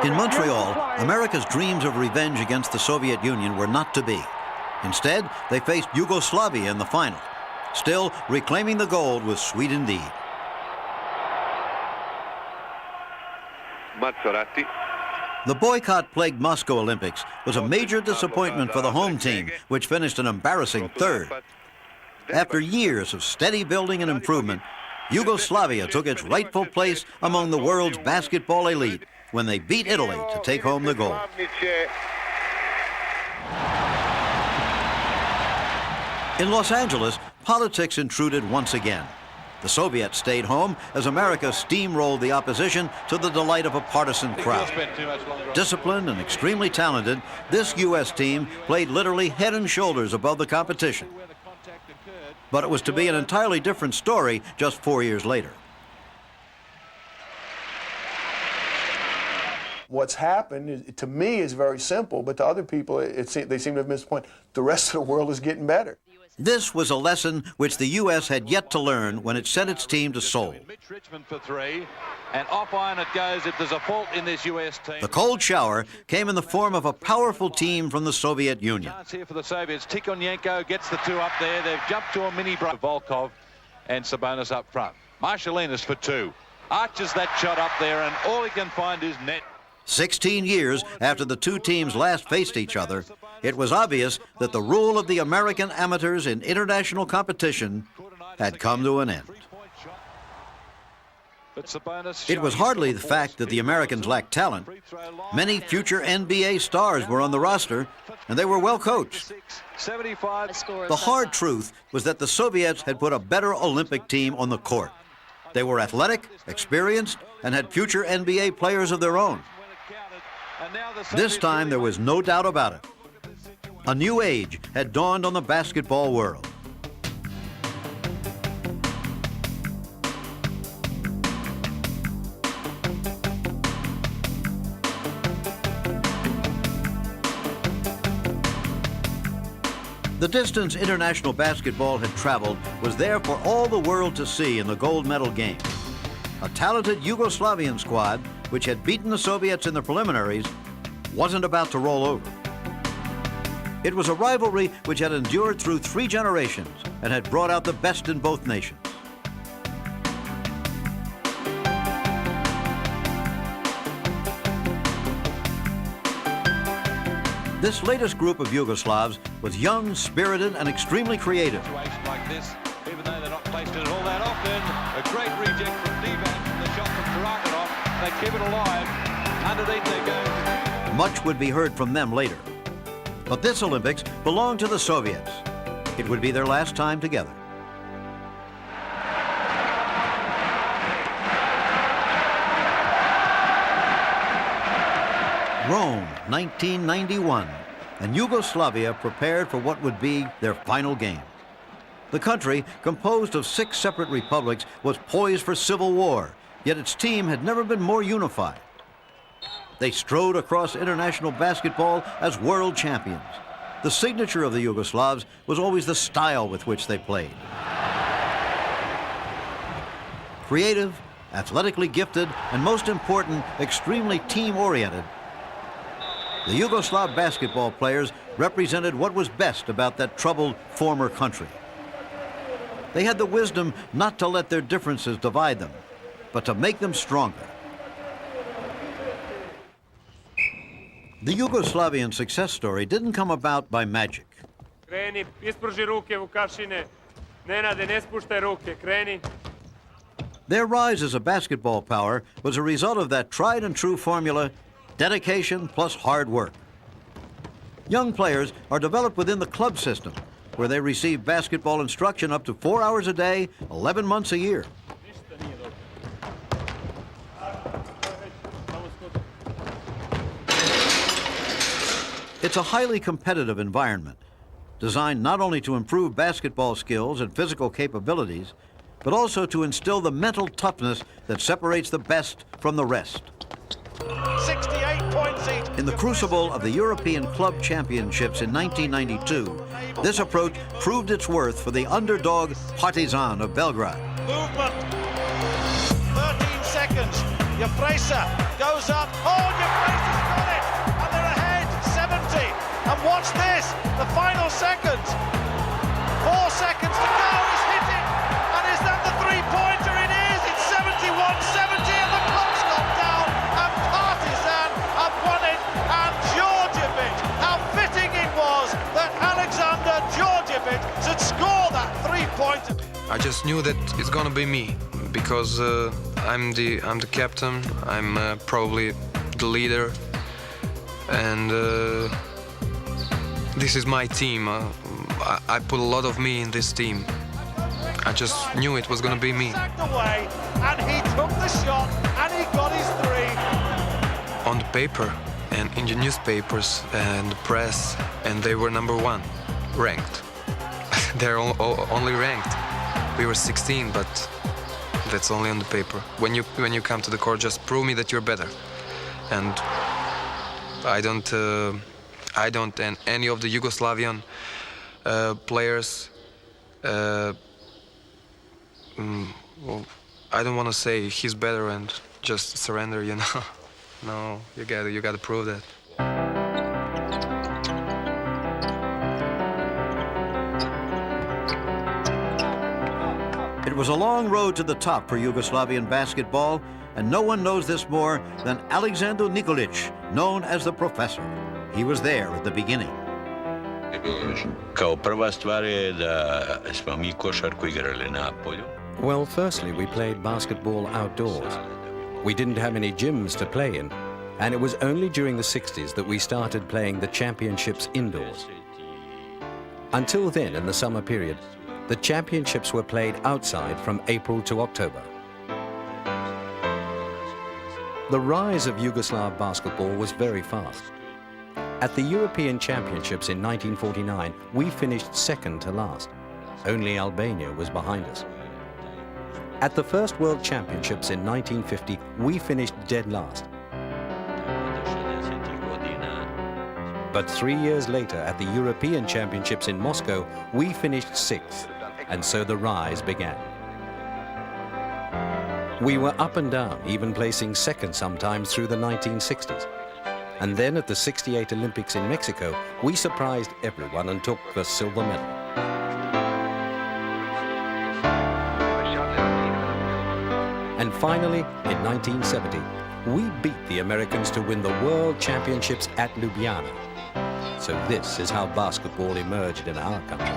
In Montreal, America's dreams of revenge against the Soviet Union were not to be. Instead, they faced Yugoslavia in the final. Still, reclaiming the gold was sweet indeed. Mazzoratti. The boycott-plagued Moscow Olympics was a major disappointment for the home team, which finished an embarrassing third. After years of steady building and improvement, Yugoslavia took its rightful place among the world's basketball elite when they beat Italy to take home the gold. In Los Angeles, politics intruded once again. The Soviets stayed home as America steamrolled the opposition to the delight of a partisan crowd. Disciplined and extremely talented, this U.S. team played literally head and shoulders above the competition. But it was to be an entirely different story just 4 years later. What's happened, to me, is very simple, but to other people, they seem to have missed the point. The rest of the world is getting better. This was a lesson which the U.S. had yet to learn when it sent its team to Seoul. Richmond for three, and off iron it goes if there's a fault in this U.S. team. The cold shower came in the form of a powerful team from the Soviet Union. Chance here for the Soviets. Tikhonenko gets the two up there. They've jumped to a mini break. Volkov and Sabonis up front. Marshalinas for two. Arches that shot up there, and all he can find is net. 16 years after the two teams last faced each other, it was obvious that the rule of the American amateurs in international competition had come to an end. It was hardly the fact that the Americans lacked talent. Many future NBA stars were on the roster, and they were well coached. The hard truth was that the Soviets had put a better Olympic team on the court. They were athletic, experienced, and had future NBA players of their own. This time, there was no doubt about it. A new age had dawned on the basketball world. The distance international basketball had traveled was there for all the world to see in the gold medal game. A talented Yugoslavian squad, which had beaten the Soviets in the preliminaries, wasn't about to roll over. It was a rivalry which had endured through 3 generations and had brought out the best in both nations. This latest group of Yugoslavs was young, spirited, and extremely creative. Like this, even though they're not placed it all that often, a great reject from Divac from the shot from Karaganov. They keep it alive. Underneath they go. Much would be heard from them later. But this Olympics belonged to the Soviets. It would be their last time together. Rome, 1991, and Yugoslavia prepared for what would be their final game. The country, composed of 6 separate republics, was poised for civil war, yet its team had never been more unified. They strode across international basketball as world champions. The signature of the Yugoslavs was always the style with which they played. Creative, athletically gifted, and most important, extremely team-oriented, the Yugoslav basketball players represented what was best about that troubled former country. They had the wisdom not to let their differences divide them, but to make them stronger. The Yugoslavian success story didn't come about by magic. Kreni, ispruži ruke, Vukašine. Nenade, ne spuštaj ruke, kreni. Their rise as a basketball power was a result of that tried and true formula: dedication plus hard work. Young players are developed within the club system, where they receive basketball instruction up to 4 hours a day, 11 months a year. It's a highly competitive environment, designed not only to improve basketball skills and physical capabilities, but also to instill the mental toughness that separates the best from the rest. 68 points each. In the crucible of the European Club Championships in 1992, this approach proved its worth for the underdog Partizan of Belgrade. Movement. 13 seconds. Jefresa goes up. Oh, Jefresa's got it! And they're ahead, 70. And watch this, the final seconds. 4 seconds to go, he's hit it. And is that the three-pointer? It is, it's 71-70 and the clock's gone down. And Partizan have won it. And Djordjevic, how fitting it was that Alexander Djordjevic should score that three-pointer. I just knew that it's gonna be me because I'm the captain. I'm probably the leader, and this is my team. I put a lot of me in this team. I just knew it was gonna be me. Away, and he took the shot and he got his three. On the paper and in the newspapers and the press, and they were #1, ranked. They're only ranked. We were 16, but that's only on the paper. When you come to the court, just prove me that you're better. And I don't, and any of the Yugoslavian players. Well, I don't want to say he's better and just surrender, you know. No, you gotta prove that. It was a long road to the top for Yugoslavian basketball, and no one knows this more than Alexander Nikolic, known as the Professor. He was there at the beginning. Kao prva stvar je da smo mi košarku igrali na polju. Well, firstly, we played basketball outdoors. We didn't have any gyms to play in, and it was only during the 60s that we started playing the championships indoors. Until then, in the summer period, the championships were played outside from April to October. The rise of Yugoslav basketball was very fast. At the European Championships in 1949, we finished second to last. Only Albania was behind us. At the first World Championships in 1950, we finished dead last. But 3 years later, at the European Championships in Moscow, we finished sixth, and so the rise began. We were up and down, even placing second sometimes through the 1960s. And then at the '68 Olympics in Mexico, we surprised everyone and took the silver medal. And finally, in 1970, we beat the Americans to win the World Championships at Ljubljana. So this is how basketball emerged in our country.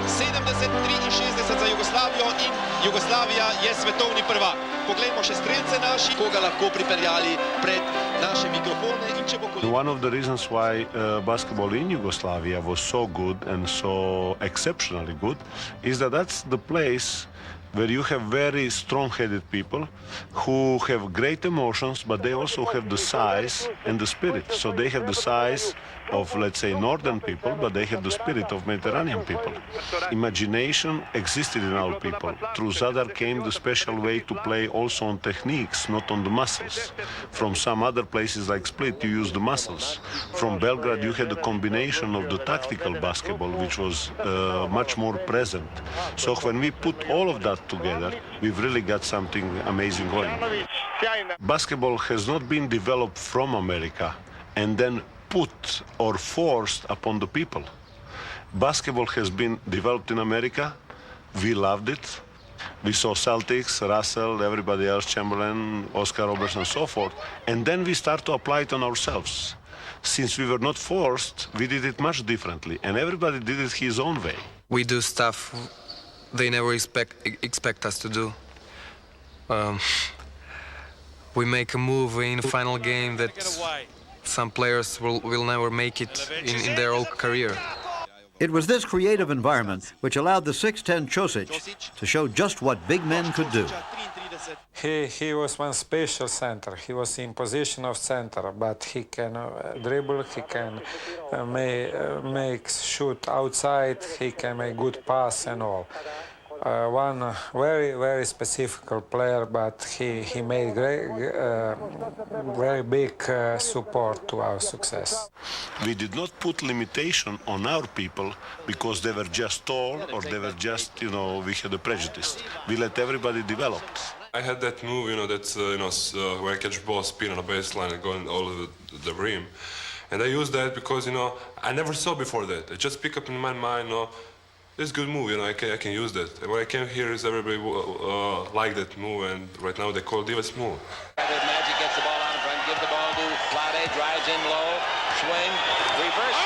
73-60 za Jugoslavijo in Jugoslavija je svetovni prvak. Poglejmo še strelce naši, koga lahko pripeljali pred naše mikrofone in če bo... One of the reasons why basketball in Yugoslavia was so good and so exceptionally good is that that's the place where you have very strong-headed people who have great emotions, but they also have the size and the spirit. So they have the size of, let's say, northern people, but they have the spirit of Mediterranean people. Imagination existed in our people. Through Zadar came the special way to play also on techniques, not on the muscles. From some other places like Split, you use the muscles. From Belgrade, you had a combination of the tactical basketball, which was much more present. So when we put all of that together, we've really got something amazing going. Basketball has not been developed from America and then put or forced upon the people. Basketball has been developed in America. We loved it. We saw Celtics, Russell, everybody else, Chamberlain, Oscar Robertson, and so forth. And then we start to apply it on ourselves. Since we were not forced, we did it much differently. And everybody did it his own way. We do stuff they never expect us to do. We make a move in the final game that some players will never make it in their whole career. It was this creative environment which allowed the 6'10" Ćosić to show just what big men could do. He was one special center. He was in position of center, but he can dribble, he can make shoot outside, he can make good pass and all. one very specific player, but he made very big support to our success. We did not put limitation on our people because they were just tall or they were just, you know, we had a prejudice. We let everybody develop. I had that move, you know, that's, where I catch ball, spin on a baseline and go all over the rim. And I used that because, you know, I never saw before that. It just picked up in my mind, you know, it's a good move, you know, I can use that. And what I came here is everybody like that move, and right now they call Divas move. Magic gets the ball out in front, gives the ball to Flade, drives in low, swing, reverse.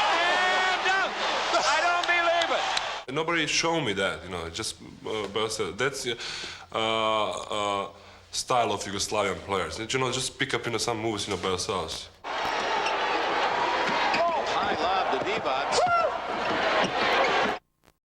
Dunk! I don't believe it! And nobody showed me that, you know, just that's style of Yugoslavian players. And, you know, just pick up, you know, some moves, you know, by yourselves. High lob to Divac.